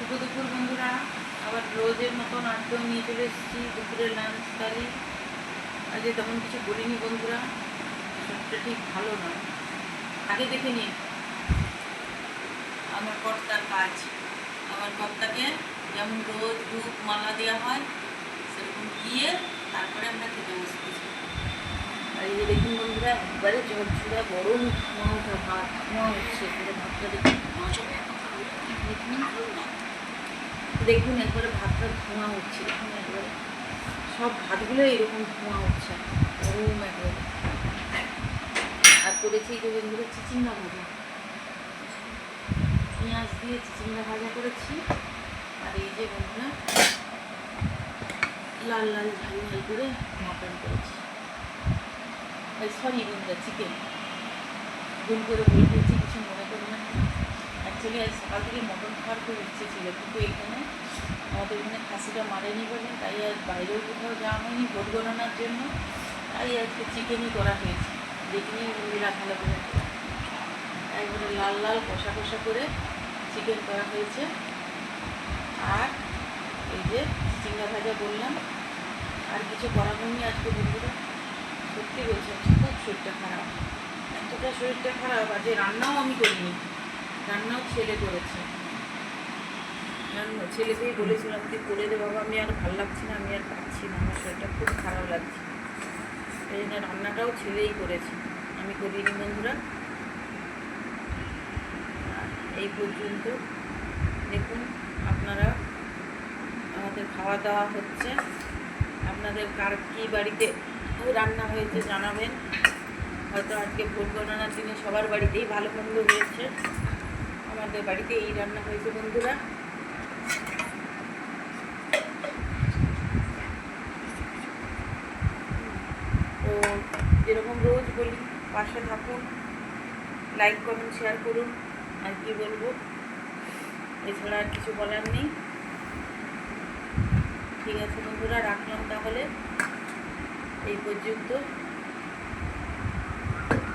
শুভ দুপুর বন্ধুরা, আবার রোজের মতন আজকেও নিয়ে চলে এসেছি দুপুরের লাঞ্চ থালি। আজকে তেমন কিছু বলিনি বন্ধুরা, সবটা ঠিক ভালো নয়। আগে দেখে নিন আমার কর্তার কাজ। আমার কর্তাকে যেমন রোজ ধূপ মালা দেওয়া হয় সেরকম দিয়ে তারপরে আমরা খেতে বসতেছি। আর এই যে দেখুন বন্ধুরা, একবারে ঝরঝরা গরম ধোঁয়া ওঠা ভাত, ধোঁয়া উঠছে পুরো ভাতটা। দেখুন একবারে ভাতটা ধোঁয়া উঠছে, দেখুন একবারে সব ভাতগুলো এরকম ধোঁয়া উঠছে গরম একবারে। আর করেছি যে বন্ধুরা চিচিঙ্গা ভাজা, পেঁয়াজ দিয়ে চিচিঙ্গা ভাজা করেছি। আর এই যে বন্ধুরা লাল লাল ঝাল ঝাল করে মটন করেছি, সরি বন্ধুরা চিকেন। ভুল করে বলে দিয়েছি, কিছু মনে করবেন না। অ্যাকচুয়ালি আজ সকাল থেকে মটন খাওয়ার খুব ইচ্ছে ছিল, কিন্তু এখানে আমাদের এখানে খাসিটা মারেনি বলে তাই আর বাইরেও কোথাও যাওয়া হয়নি ভোট গণনার জন্য। তাই আজকে চিকেনই করা হয়েছে। দেখিনি বন্ধুরা ভালো করে একবারে লাল লাল কষা কষা করে চিকেন করা হয়েছে। আর এই যে চিচিঙ্গা ভাজা বললাম, আর কিছু করা হয়নি আজকে বন্ধুরা। সত্যি বলছি খুব শরীরটা খারাপ, এতটা শরীরটা খারাপ। আজ রান্নাও আমি করিনি, রান্নাও ছেলে করেছে। ছেলেকেই বলেছিলাম তুই করে দে বাবা, আমি আর ভালো লাগছে না, আমি আর পাচ্ছি না, আমার শরীরটা খুব খারাপ লাগছে। এই জন্য রান্নাটাও ছেলেই করেছে, আমি করিনি বন্ধুরা। এই পর্যন্ত দেখুন আপনারা, আমাদের খাওয়া দাওয়া হচ্ছে। আপনাদের কার কী বাড়িতে রান্না হয়েছে জানাবেন। হয়তো আজকে ভোট গণনার দিনে সবার বাড়িতেই ভালো মন্দ হয়েছে, আমাদের বাড়িতে এই রান্না হয়েছে বন্ধুরা। তো যেরকম রোজ বলি, পাশে থাকুন, লাইক কমেন্ট শেয়ার করুন। আর কি বলবো, এছাড়া আর কিছু বলার নেই। ঠিক আছে বন্ধুরা, রাখলাম তাহলে এই পর্যন্ত।